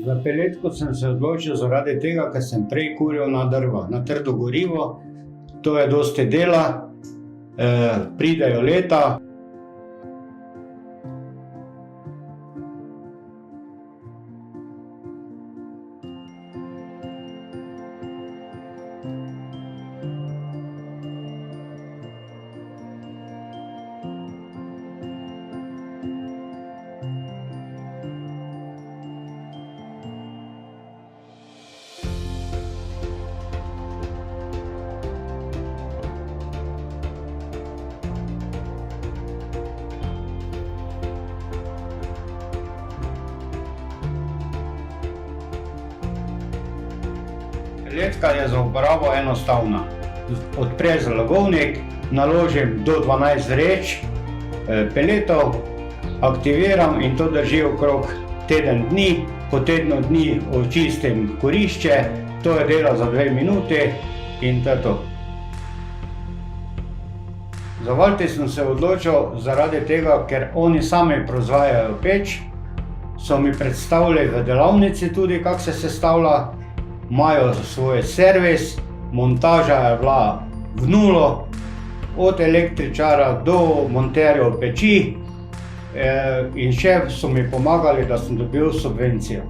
Za peletko sem se odločil zaradi tega, ker sem prej kuril na drva, na trdo gorivo. To je dosti dela, pridejo leta. Peletka je za uporabo enostavna. Odpreš zalogovnik, naložim do 12 vreč peletov, aktiviram in to drži okrog teden dni. Po tednu dni očistim kurišče, to je delo za 2 minuti in to je to. Za Valti sem se odločil zaradi tega, ker oni sami proizvajajo peč. So mi predstavili v delavnici tudi, kako se sestavlja. Imajo svoj servis, montaža je bila v nulo, od električara do monterjev peči in še so mi pomagali, da sem dobil subvencijo.